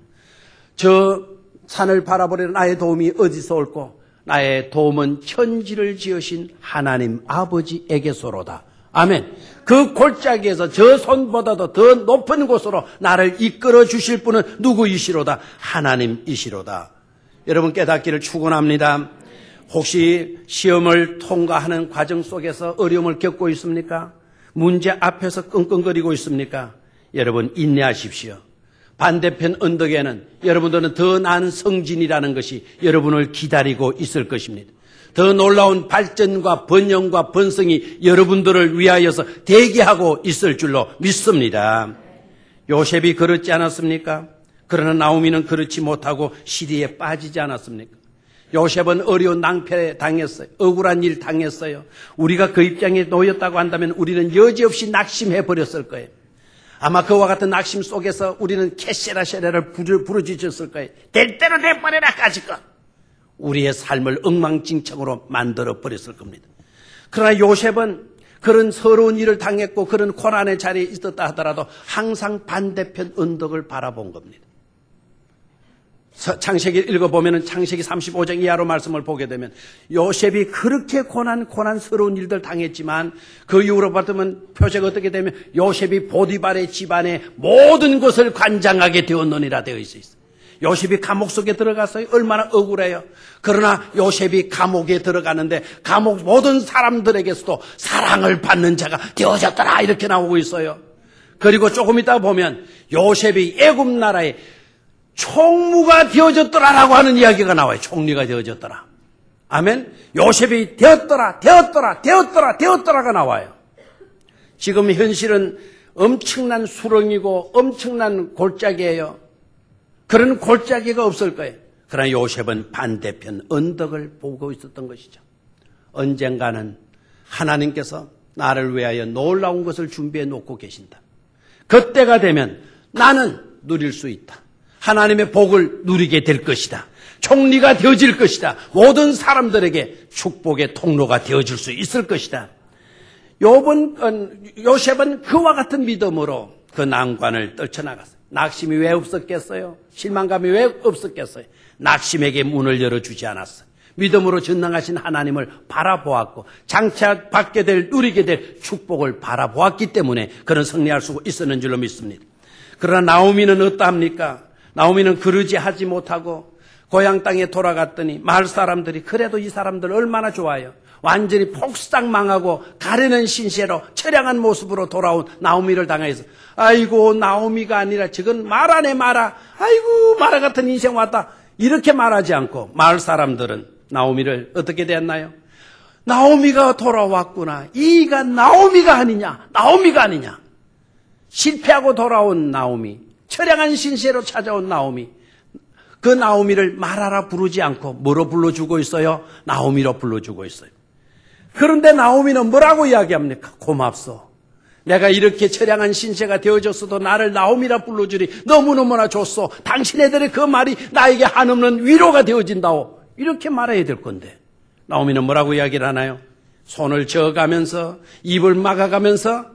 저 산을 바라보려 나의 도움이 어디서 올꼬? 나의 도움은 천지를 지으신 하나님 아버지에게서로다. 아멘. 그 골짜기에서 저 손보다도 더 높은 곳으로 나를 이끌어 주실 분은 누구이시로다? 하나님이시로다. 여러분 깨닫기를 축원합니다. 혹시 시험을 통과하는 과정 속에서 어려움을 겪고 있습니까? 문제 앞에서 끙끙거리고 있습니까? 여러분 인내하십시오. 반대편 언덕에는 여러분들은 더 나은 성진이라는 것이 여러분을 기다리고 있을 것입니다. 더 놀라운 발전과 번영과 번성이 여러분들을 위하여서 대기하고 있을 줄로 믿습니다. 요셉이 그렇지 않았습니까? 그러나 나오미는 그렇지 못하고 시리에 빠지지 않았습니까? 요셉은 어려운 낭패에 당했어요. 억울한 일 당했어요. 우리가 그 입장에 놓였다고 한다면 우리는 여지없이 낙심해 버렸을 거예요. 아마 그와 같은 낙심 속에서 우리는 캐세라세라를 부르짖었을 거예요. 될 대로 내버려라 까짓것. 우리의 삶을 엉망진창으로 만들어 버렸을 겁니다. 그러나 요셉은 그런 서러운 일을 당했고 그런 고난의 자리에 있었다 하더라도 항상 반대편 언덕을 바라본 겁니다. 창세기 읽어보면 창세기 35장 이하로 말씀을 보게 되면 요셉이 그렇게 고난스러운 일들 당했지만 그 이후로 받으면 표제가 어떻게 되면 요셉이 보디발의 집안의 모든 것을 관장하게 되었느니라 되어 있어요. 요셉이 감옥 속에 들어갔어요. 얼마나 억울해요. 그러나 요셉이 감옥에 들어가는데 감옥 모든 사람들에게서도 사랑을 받는 자가 되어졌더라 이렇게 나오고 있어요. 그리고 조금 있다 보면 요셉이 애굽 나라의 총무가 되어졌더라라고 하는 이야기가 나와요. 총리가 되어졌더라. 아멘. 요셉이 되었더라가 나와요. 지금 현실은 엄청난 수렁이고 엄청난 골짜기예요. 그런 골짜기가 없을 거예요. 그러나 요셉은 반대편 언덕을 보고 있었던 것이죠. 언젠가는 하나님께서 나를 위하여 놀라운 것을 준비해 놓고 계신다. 그때가 되면 나는 누릴 수 있다. 하나님의 복을 누리게 될 것이다. 총리가 되어질 것이다. 모든 사람들에게 축복의 통로가 되어줄 수 있을 것이다. 요셉은 그와 같은 믿음으로 그 난관을 떨쳐나갔어요. 낙심이 왜 없었겠어요? 실망감이 왜 없었겠어요? 낙심에게 문을 열어주지 않았어요. 믿음으로 전능하신 하나님을 바라보았고 장차 받게 될 누리게 될 축복을 바라보았기 때문에 그런 승리할 수 있었는 줄로 믿습니다. 그러나 나오미는 어떠합니까? 나오미는 그러지 하지 못하고 고향 땅에 돌아갔더니 마을 사람들이 그래도 이 사람들 얼마나 좋아요. 완전히 폭삭 망하고 가려는 신세로 처량한 모습으로 돌아온 나오미를 당해서 아이고 나오미가 아니라 저건 마라네 마라. 아이고 마라 같은 인생 왔다. 이렇게 말하지 않고 마을 사람들은 나오미를 어떻게 대했나요? 나오미가 돌아왔구나. 이가 나오미가 아니냐. 실패하고 돌아온 나오미. 처량한 신세로 찾아온 나오미. 그 나오미를 마라라 부르지 않고 뭐로 불러주고 있어요? 나오미로 불러주고 있어요. 그런데 나오미는 뭐라고 이야기합니까? 고맙소. 내가 이렇게 처량한 신세가 되어졌어도 나를 나오미라 불러주리 너무너무나 좋소. 당신네들의 그 말이 나에게 한없는 위로가 되어진다오. 이렇게 말해야 될 건데 나오미는 뭐라고 이야기를 하나요? 손을 저어가면서 입을 막아가면서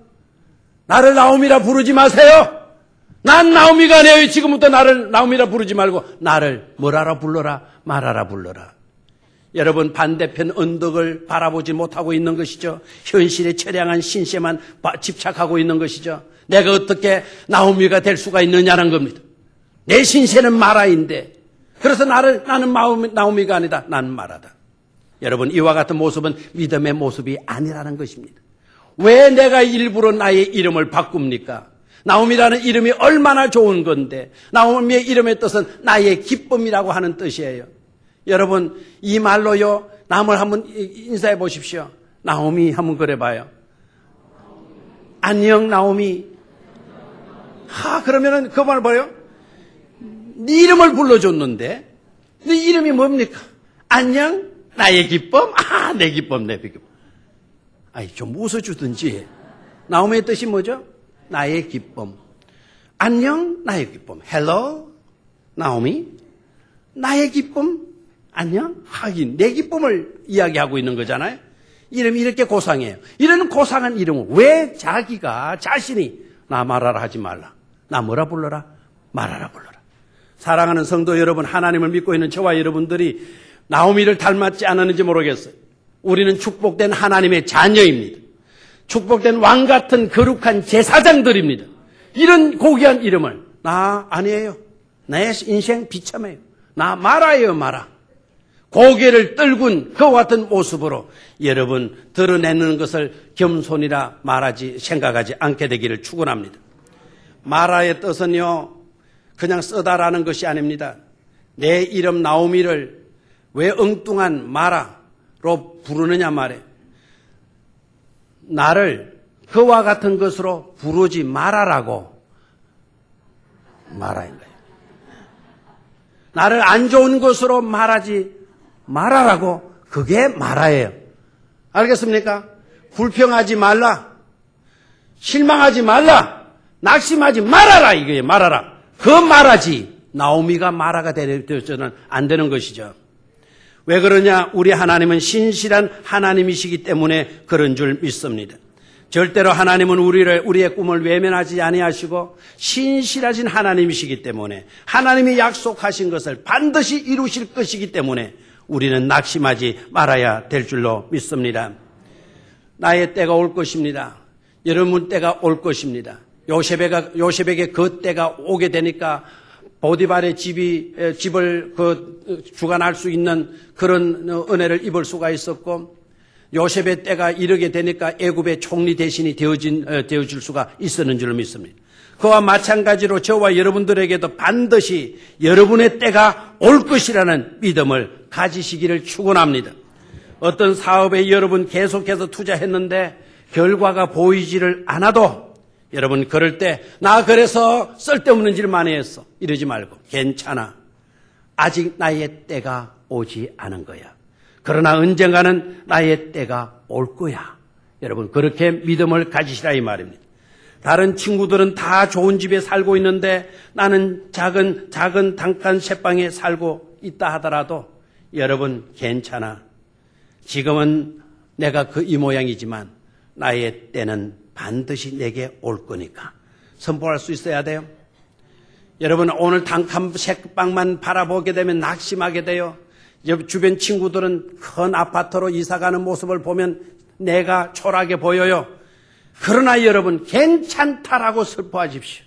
나를 나오미라 부르지 마세요. 난 나오미가 아니에요. 지금부터 나를 나오미라 부르지 말고 나를 뭐라라 불러라 말하라 불러라. 여러분 반대편 언덕을 바라보지 못하고 있는 것이죠. 현실의 처량한 신세만 집착하고 있는 것이죠. 내가 어떻게 나오미가 될 수가 있느냐는 겁니다. 내 신세는 마라인데 그래서 나는 나오미가 아니다. 나는 마라다. 여러분 이와 같은 모습은 믿음의 모습이 아니라는 것입니다. 왜 내가 일부러 나의 이름을 바꿉니까? 나오미라는 이름이 얼마나 좋은 건데 나오미의 이름의 뜻은 나의 기쁨이라고 하는 뜻이에요. 여러분 이 말로요 남을 한번 인사해 보십시오. 나오미 한번 그래봐요. 안녕 나오미. 그러면은 그 말 봐요. 네 이름을 불러줬는데 네 이름이 뭡니까? 안녕 나의 기쁨. 내 기쁨 내 기쁨. 좀 웃어주든지. 나오미의 뜻이 뭐죠? 나의 기쁨. 안녕 나의 기쁨. 헬로 나오미. 나의 기쁨. 안녕. 하긴 내 기쁨을 이야기하고 있는 거잖아요. 이름이 이렇게 고상해요. 이런 고상한 이름을 왜 자신이 나 말하라 하지 말라. 나 뭐라 불러라? 말하라 불러라. 사랑하는 성도 여러분, 하나님을 믿고 있는 저와 여러분들이 나오미를 닮았지 않았는지 모르겠어요. 우리는 축복된 하나님의 자녀입니다. 축복된 왕 같은 거룩한 제사장들입니다. 이런 고귀한 이름을 나 아니에요. 내 인생 비참해요. 나 마라예요 마라. 고개를 떨군 그와 같은 모습으로 여러분 드러내는 것을 겸손이라 생각하지 않게 되기를 축원합니다. 마라의 뜻은요, 그냥 쓰다라는 것이 아닙니다. 내 이름 나오미를 왜 엉뚱한 마라로 부르느냐 말이에요. 나를 그와 같은 것으로 부르지 말아라고 말하는 거예요. 나를 안 좋은 것으로 말하지 말아라고, 그게 마라예요. 알겠습니까? 불평하지 말라, 실망하지 말라, 낙심하지 말아라, 이거예요. 말아라. 그 말하지 나오미가 마라가 되어서는 안 되는 것이죠. 왜 그러냐? 우리 하나님은 신실한 하나님이시기 때문에 그런 줄 믿습니다. 절대로 하나님은 우리의 꿈을 외면하지 아니하시고 신실하신 하나님이시기 때문에, 하나님이 약속하신 것을 반드시 이루실 것이기 때문에 우리는 낙심하지 말아야 될 줄로 믿습니다. 나의 때가 올 것입니다. 여러분 때가 올 것입니다. 요셉에게 그 때가 오게 되니까 보디발의 집을 주관할 수 있는 그런 은혜를 입을 수가 있었고, 요셉의 때가 이르게 되니까 애굽의 총리 대신이 되어질 수가 있었는 줄 믿습니다. 그와 마찬가지로 저와 여러분들에게도 반드시 여러분의 때가 올 것이라는 믿음을 가지시기를 축원합니다. 어떤 사업에 여러분 계속해서 투자했는데 결과가 보이지를 않아도 여러분 그럴 때 나 그래서 쓸데없는 일 많이 했어 이러지 말고, 괜찮아, 아직 나의 때가 오지 않은 거야. 그러나 언젠가는 나의 때가 올 거야. 여러분 그렇게 믿음을 가지시라 이 말입니다. 다른 친구들은 다 좋은 집에 살고 있는데 나는 작은 단칸 셋방에 살고 있다 하더라도 여러분 괜찮아. 지금은 내가 이 모양이지만 나의 때는 반드시 내게 올 거니까 선포할 수 있어야 돼요. 여러분 오늘 단칸 셋방만 바라보게 되면 낙심하게 돼요. 주변 친구들은 큰 아파트로 이사가는 모습을 보면 내가 초라하게 보여요. 그러나 여러분 괜찮다라고 선포하십시오.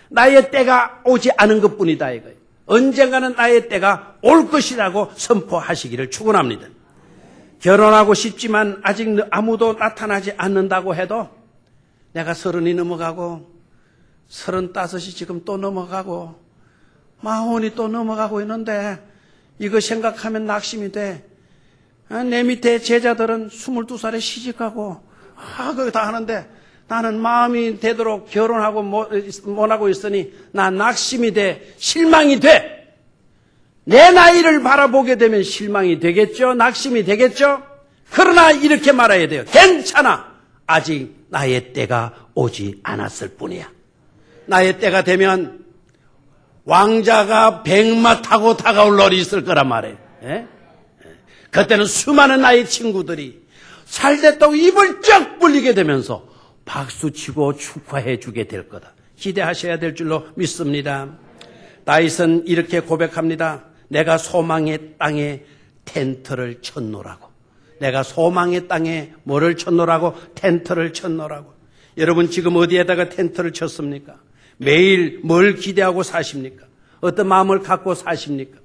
나의 때가 오지 않은 것뿐이다 이거예요. 언젠가는 나의 때가 올 것이라고 선포하시기를 축원합니다. 결혼하고 싶지만 아직 아무도 나타나지 않는다고 해도 내가 30이 넘어가고 35이 지금 또 넘어가고 40이 또 넘어가고 있는데 이거 생각하면 낙심이 돼. 내 밑에 제자들은 22살에 시집가고 그거 다 하는데 나는 마음이 되도록 결혼하고 못하고 있으니 나 낙심이 돼, 실망이 돼. 내 나이를 바라보게 되면 실망이 되겠죠, 낙심이 되겠죠. 그러나 이렇게 말해야 돼요. 괜찮아, 아직 나의 때가 오지 않았을 뿐이야. 나의 때가 되면 왕자가 백마 타고 다가올 날이 있을 거란 말이에요. 예? 그때는 수많은 나의 친구들이 살됐다고 입을 쩍 벌리게 되면서 박수치고 축하해 주게 될 거다. 기대하셔야 될 줄로 믿습니다. 다윗은 이렇게 고백합니다. 내가 소망의 땅에 텐트를 쳤노라고. 내가 소망의 땅에 뭐를 쳤노라고? 텐트를 쳤노라고. 여러분 지금 어디에다가 텐트를 쳤습니까? 매일 뭘 기대하고 사십니까? 어떤 마음을 갖고 사십니까?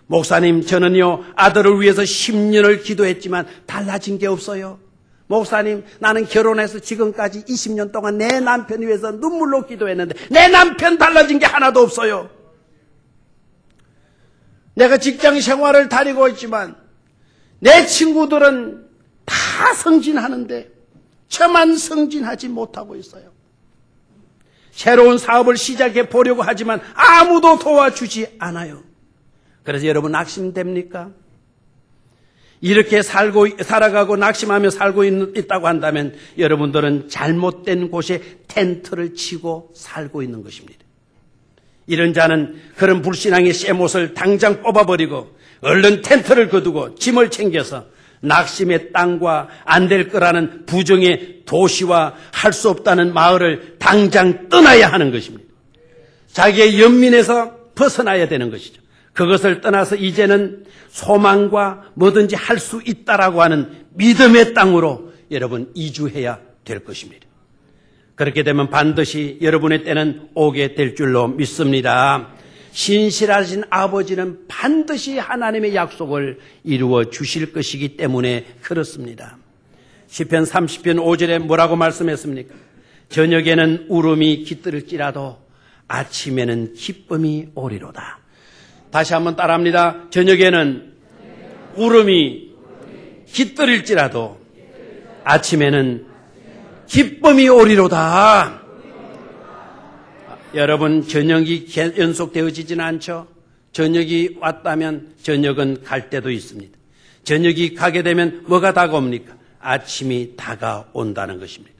목사님, 저는요 아들을 위해서 10년을 기도했지만 달라진 게 없어요. 목사님, 나는 결혼해서 지금까지 20년 동안 내 남편 위해서 눈물로 기도했는데 내 남편 달라진 게 하나도 없어요. 내가 직장 생활을 다니고 있지만 내 친구들은 다 승진하는데 저만 승진하지 못하고 있어요. 새로운 사업을 시작해 보려고 하지만 아무도 도와주지 않아요. 그래서 여러분 낙심됩니까? 이렇게 살아가고 낙심하며 살고 있다고 한다면 여러분들은 잘못된 곳에 텐트를 치고 살고 있는 것입니다. 이런 자는 그런 불신앙의 쇠못을 당장 뽑아버리고 얼른 텐트를 거두고 짐을 챙겨서 낙심의 땅과 안 될 거라는 부정의 도시와 할 수 없다는 마을을 당장 떠나야 하는 것입니다. 자기의 연민에서 벗어나야 되는 것이죠. 그것을 떠나서 이제는 소망과 뭐든지 할 수 있다라고 하는 믿음의 땅으로 여러분 이주해야 될 것입니다. 그렇게 되면 반드시 여러분의 때는 오게 될 줄로 믿습니다. 신실하신 아버지는 반드시 하나님의 약속을 이루어 주실 것이기 때문에 그렇습니다. 시편 30편 5절에 뭐라고 말씀했습니까? 저녁에는 울음이 깃들을지라도 아침에는 기쁨이 오리로다. 다시 한번 따라합니다. 저녁에는 울음이 깃들일지라도 아침에는 기쁨이 오리로다. 여러분, 저녁이 연속되어지지는 않죠. 저녁이 왔다면 저녁은 갈 때도 있습니다. 저녁이 가게 되면 뭐가 다가옵니까? 아침이 다가온다는 것입니다.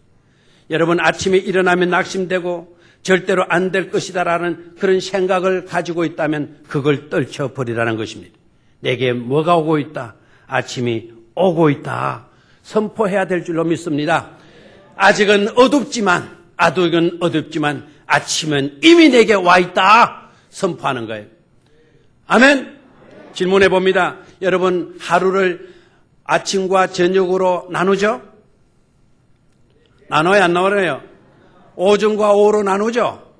여러분, 아침에 일어나면 낙심되고 절대로 안 될 것이다라는 그런 생각을 가지고 있다면 그걸 떨쳐버리라는 것입니다. 내게 뭐가 오고 있다? 아침이 오고 있다. 선포해야 될 줄로 믿습니다. 아직은 어둡지만 아침은 이미 내게 와 있다. 선포하는 거예요. 아멘. 질문해 봅니다. 여러분, 하루를 아침과 저녁으로 나누죠? 나눠요, 안 나눠요? 오전과 오후로 나누죠?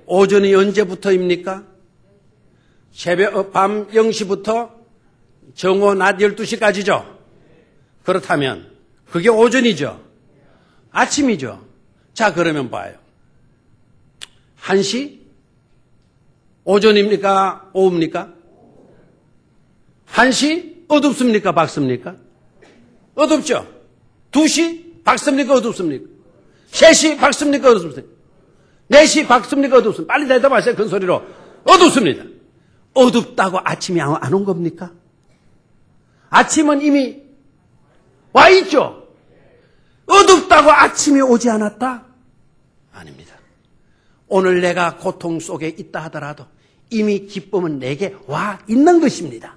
오전이 언제부터입니까? 밤 0시부터 정오 낮 12시까지죠? 그렇다면 그게 오전이죠? 아침이죠? 자, 그러면 봐요. 1시? 오전입니까? 오후입니까? 1시? 어둡습니까? 밝습니까? 어둡죠? 2시? 밝습니까? 어둡습니까? 3시? 밝습니까? 어둡습니까? 4시? 밝습니까? 어둡습니까? 빨리 대답하세요. 큰 소리로. 어둡습니다. 어둡다고 아침이 안 온 겁니까? 아침은 이미 와 있죠? 어둡다고 아침이 오지 않았다? 아닙니다. 오늘 내가 고통 속에 있다 하더라도 이미 기쁨은 내게 와 있는 것입니다.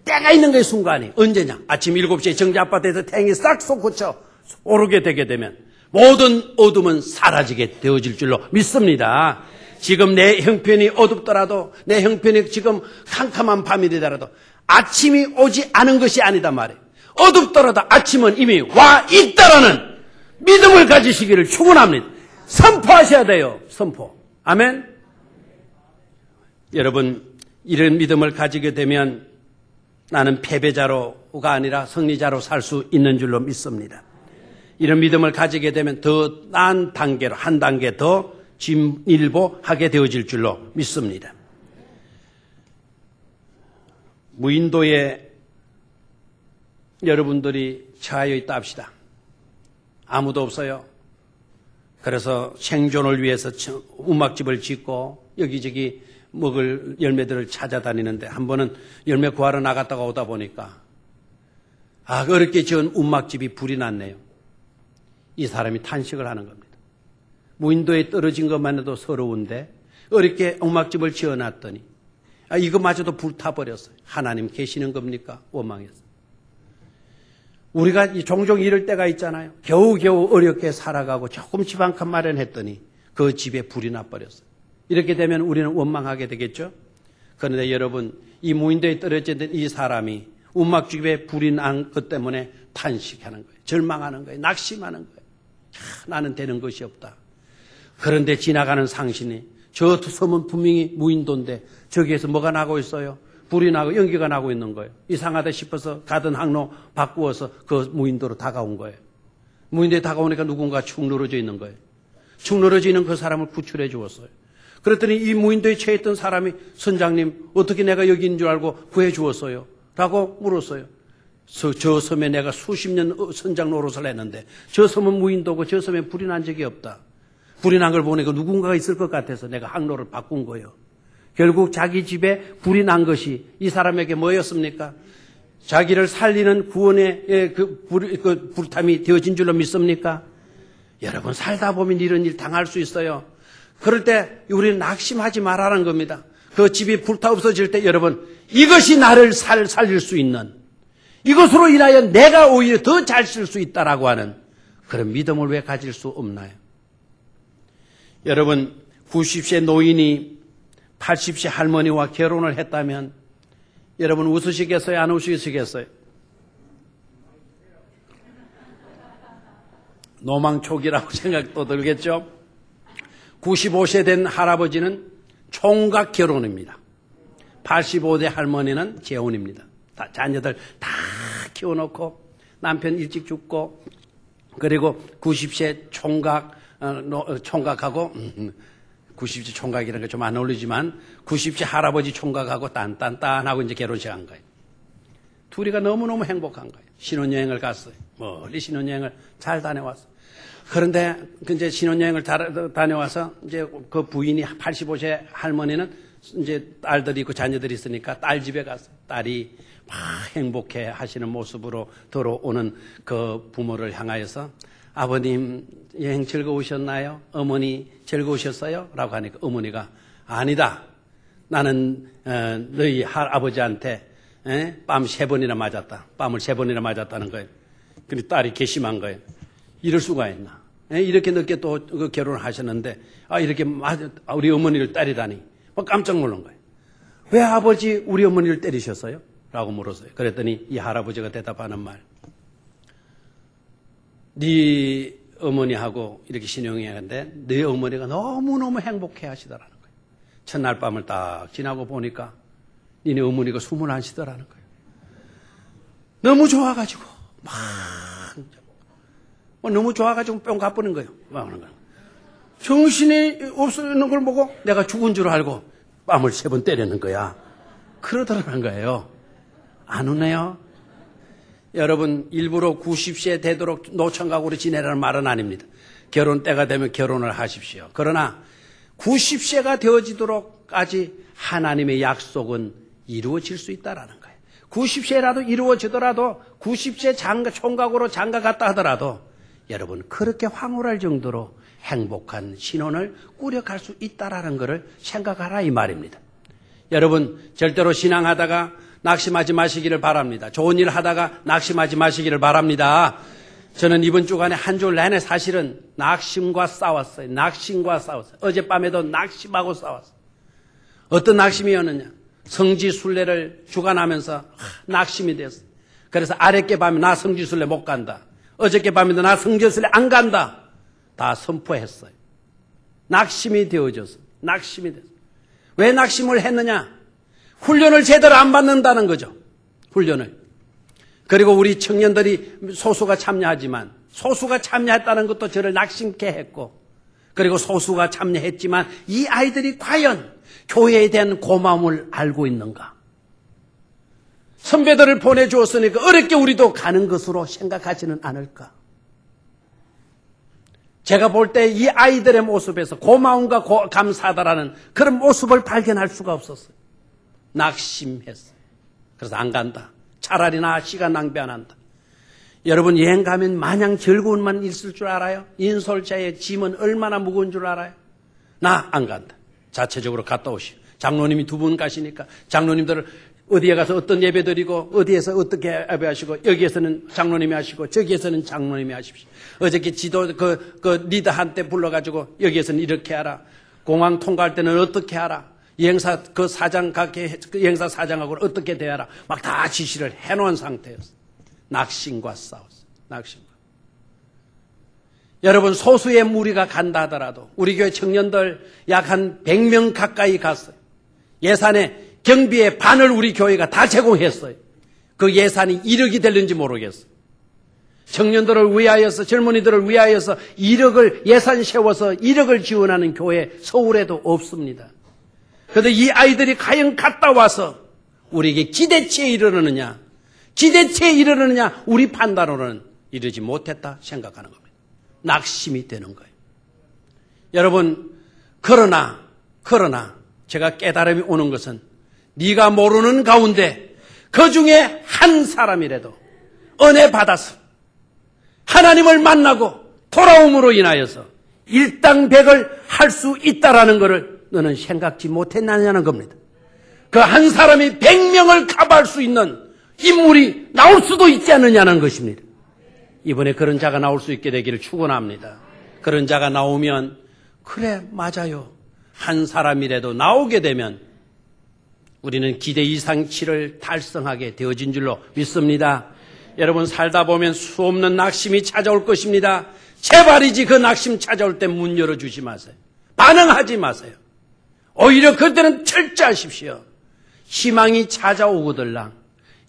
때가 있는 게 순간이 언제냐? 아침 7시에 정자아파트에서 태양이 싹 솟구쳐 오르게 되게 되면 모든 어둠은 사라지게 되어질 줄로 믿습니다. 지금 내 형편이 어둡더라도 내 형편이 지금 캄캄한 밤이 되더라도 아침이 오지 않은 것이 아니다 말이에요. 어둡더라도 아침은 이미 와 있다라는 믿음을 가지시기를 축원합니다. 선포하셔야 돼요. 선포. 아멘. 여러분, 이런 믿음을 가지게 되면 나는 패배자로가 아니라 승리자로 살 수 있는 줄로 믿습니다. 이런 믿음을 가지게 되면 더 나은 단계로 한 단계 더 진일보하게 되어질 줄로 믿습니다. 무인도에 여러분들이 처하여 있다 합시다. 아무도 없어요. 그래서 생존을 위해서 움막집을 짓고 여기저기 먹을 열매들을 찾아다니는데 한 번은 열매 구하러 나갔다가 오다 보니까 어렵게 지은 움막집이 불이 났네요. 이 사람이 탄식을 하는 겁니다. 무인도에 떨어진 것만 해도 서러운데 어렵게 움막집을 지어놨더니 이것마저도 불타버렸어요. 하나님 계시는 겁니까? 원망했어요. 우리가 종종 이럴 때가 있잖아요. 겨우겨우 어렵게 살아가고 조금 집 한 칸 마련했더니 그 집에 불이 나버렸어요. 이렇게 되면 우리는 원망하게 되겠죠? 그런데 여러분, 이 무인도에 떨어진 이 사람이 움막집에 불이 난 것 때문에 탄식하는 거예요. 절망하는 거예요. 낙심하는 거예요. 나는 되는 것이 없다. 그런데 지나가는 상신이 저 섬은 분명히 무인도인데 저기에서 뭐가 나고 있어요? 불이 나고 연기가 나고 있는 거예요. 이상하다 싶어서 가던 항로 바꾸어서 그 무인도로 다가온 거예요. 무인도에 다가오니까 누군가 축 늘어져 있는 거예요. 축 늘어져 있는 그 사람을 구출해 주었어요. 그랬더니 이 무인도에 처했던 사람이 선장님 어떻게 내가 여기 있는 줄 알고 구해 주었어요? 라고 물었어요. 저 섬에 내가 수십 년 선장 노릇을 했는데 저 섬은 무인도고 저 섬에 불이 난 적이 없다. 불이 난 걸 보니까 누군가가 있을 것 같아서 내가 항로를 바꾼 거예요. 결국 자기 집에 불이 난 것이 이 사람에게 뭐였습니까? 자기를 살리는 구원의 그 불탐이 되어진 줄로 믿습니까? 여러분, 살다 보면 이런 일 당할 수 있어요. 그럴 때 우리는 낙심하지 말라는 겁니다. 그 집이 불타 없어질 때 여러분, 이것이 나를 살릴 수 있는, 이것으로 인하여 내가 오히려 더 잘 쓸 수 있다라고 하는 그런 믿음을 왜 가질 수 없나요? 여러분, 90세 노인이 80세 할머니와 결혼을 했다면 여러분 웃으시겠어요? 안 웃으시겠어요? 노망초기라고 생각도 들겠죠? 95세 된 할아버지는 총각 결혼입니다. 85대 할머니는 재혼입니다. 자녀들 다 키워놓고 남편 일찍 죽고 그리고 90세 총각하고 90세 총각이라는 게 좀 안 어울리지만 90세 할아버지 총각하고 딴딴딴하고 이제 결혼식 한 거예요. 둘이가 너무너무 행복한 거예요. 신혼여행을 갔어요. 멀리 신혼여행을 잘 다녀왔어요. 그런데 이제 신혼여행을 다녀와서 이제 그 부인이 85세 할머니는 이제 딸들이 있고 자녀들이 있으니까 딸 집에 갔어요. 딸이 막 행복해 하시는 모습으로 들어오는 그 부모를 향하여서 아버님 여행 즐거우셨나요? 어머니 즐거우셨어요? 라고 하니까 어머니가 아니다. 나는 너희 아버지한테 뺨 3번이나 맞았다. 뺨을 3번이나 맞았다는 거예요. 근데 딸이 괘씸한 거예요. 이럴 수가 있나? 이렇게 늦게 또 결혼을 하셨는데 이렇게 우리 어머니를 때리다니 깜짝 놀란 거예요. 왜 아버지 우리 어머니를 때리셨어요? 라고 물었어요. 그랬더니 이 할아버지가 대답하는 말. 네 어머니하고 이렇게 신용해야하는데 네 어머니가 너무너무 행복해 하시더라는 거예요. 첫날 밤을 딱 지나고 보니까 니네 어머니가 숨을 안 쉬더라는 거예요. 너무 좋아가지고 막 너무 좋아가지고 뿅 가쁘는 거예요. 막 하는 거예요. 정신이 없는 걸 보고 내가 죽은 줄 알고 뺨을 3번 때리는 거야. 그러더라는 거예요. 안 우네요? 여러분 일부러 90세 되도록 노총각으로 지내라는 말은 아닙니다. 결혼 때가 되면 결혼을 하십시오. 그러나 90세가 되어지도록까지 하나님의 약속은 이루어질 수 있다라는 거예요. 90세라도 이루어지더라도 90세 총각으로 장가 갔다 하더라도 여러분 그렇게 황홀할 정도로 행복한 신혼을 꾸려갈 수 있다라는 것을 생각하라 이 말입니다. 여러분 절대로 신앙하다가 낙심하지 마시기를 바랍니다. 좋은 일 하다가 낙심하지 마시기를 바랍니다. 저는 이번 주간에 한 주 내내 사실은 낙심과 싸웠어요. 낙심과 싸웠어요. 어젯밤에도 낙심하고 싸웠어요. 어떤 낙심이었느냐? 성지순례를 주관하면서 낙심이 됐어요. 그래서 아랫게 밤에 나 성지순례 못 간다. 어저께 밤에도 나 성지순례 안 간다. 다 선포했어요. 낙심이 되어졌어요. 낙심이 됐어요. 왜 낙심을 했느냐? 훈련을 제대로 안 받는다는 거죠. 훈련을. 그리고 우리 청년들이 소수가 참여하지만 소수가 참여했다는 것도 저를 낙심케 했고 그리고 소수가 참여했지만 이 아이들이 과연 교회에 대한 고마움을 알고 있는가? 선배들을 보내주었으니까 어렵게 우리도 가는 것으로 생각하지는 않을까? 제가 볼 때 이 아이들의 모습에서 고마움과 감사하다라는 그런 모습을 발견할 수가 없었어요. 낙심했어요. 그래서 안 간다. 차라리 나 시간 낭비 안 한다. 여러분 여행 가면 마냥 즐거움만 있을 줄 알아요? 인솔자의 짐은 얼마나 무거운 줄 알아요? 나 안 간다. 자체적으로 갔다 오시오. 장로님이 2분 가시니까 장로님들을 어디에 가서 어떤 예배 드리고 어디에서 어떻게 예배하시고 여기에서는 장로님이 하시고 저기에서는 장로님이 하십시오. 어저께 지도 그 리더한테 불러가지고 여기에서는 이렇게 하라. 공항 통과할 때는 어떻게 하라. 여행사 그 사장 각계 여행사 사장하고는 어떻게 대하라. 막 다 지시를 해놓은 상태였어요. 낙심과 싸웠어요. 낙심과. 여러분 소수의 무리가 간다 하더라도 우리 교회 청년들 약 한 100명 가까이 갔어요. 예산의 경비의 반을 우리 교회가 다 제공했어요. 그 예산이 1억이 될는지 모르겠어요. 청년들을 위하여서 젊은이들을 위하여서 1억을 예산 세워서 1억을 지원하는 교회 서울에도 없습니다. 그런데 이 아이들이 과연 갔다 와서 우리에게 기대치에 이르느냐 기대치에 이르느냐 우리 판단으로는 이르지 못했다 생각하는 겁니다. 낙심이 되는 거예요. 여러분 그러나 제가 깨달음이 오는 것은 네가 모르는 가운데 그 중에 한 사람이라도 은혜 받아서 하나님을 만나고 돌아옴으로 인하여서 일당백을 할 수 있다라는 것을 너는 생각지 못했느냐는 겁니다. 그 한 사람이 100명을 커버할 수 있는 인물이 나올 수도 있지 않느냐는 것입니다. 이번에 그런 자가 나올 수 있게 되기를 축원합니다. 그런 자가 나오면 그래 맞아요. 한 사람이라도 나오게 되면 우리는 기대 이상치를 달성하게 되어진 줄로 믿습니다. 여러분 살다 보면 수없는 낙심이 찾아올 것입니다. 제발이지 그 낙심 찾아올 때 문 열어주지 마세요. 반응하지 마세요. 오히려 그들은 철저하십시오. 희망이 찾아오거들랑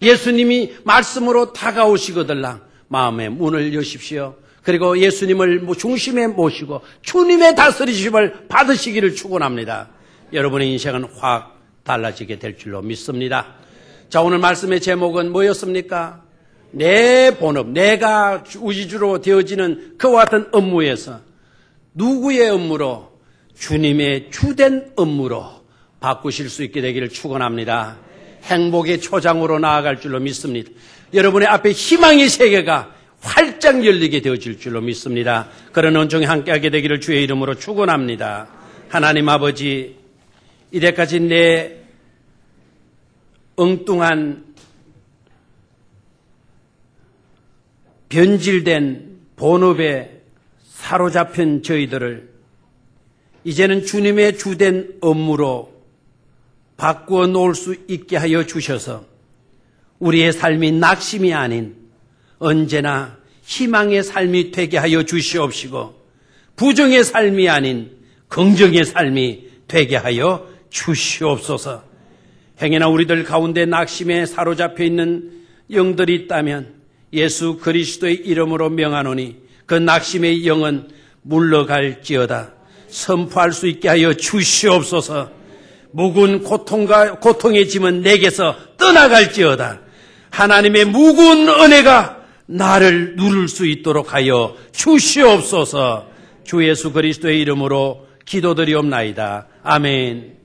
예수님이 말씀으로 다가오시거들랑 마음의 문을 여십시오. 그리고 예수님을 중심에 모시고 주님의 다스리심을 받으시기를 축원합니다. 여러분의 인생은 확 달라지게 될 줄로 믿습니다. 자, 오늘 말씀의 제목은 뭐였습니까? 내 본업, 내가 우지주로 되어지는 그와 같은 업무에서 누구의 업무로? 주님의 주된 업무로 바꾸실 수 있게 되기를 축원합니다. 행복의 초장으로 나아갈 줄로 믿습니다. 여러분의 앞에 희망의 세계가 활짝 열리게 되어질 줄로 믿습니다. 그런 은총이 함께하게 되기를 주의 이름으로 축원합니다. 하나님 아버지, 이때까지 내 엉뚱한 변질된 본업에 사로잡힌 저희들을 이제는 주님의 주된 업무로 바꾸어 놓을 수 있게 하여 주셔서 우리의 삶이 낙심이 아닌 언제나 희망의 삶이 되게 하여 주시옵시고 부정의 삶이 아닌 긍정의 삶이 되게 하여 주시옵소서. 행여나 우리들 가운데 낙심에 사로잡혀 있는 영들이 있다면 예수 그리스도의 이름으로 명하노니 그 낙심의 영은 물러갈지어다. 선포할 수 있게 하여 주시옵소서. 무거운 고통의 짐은 내게서 떠나갈지어다. 하나님의 무거운 은혜가 나를 누를 수 있도록 하여 주시옵소서. 주 예수 그리스도의 이름으로 기도드리옵나이다. 아멘.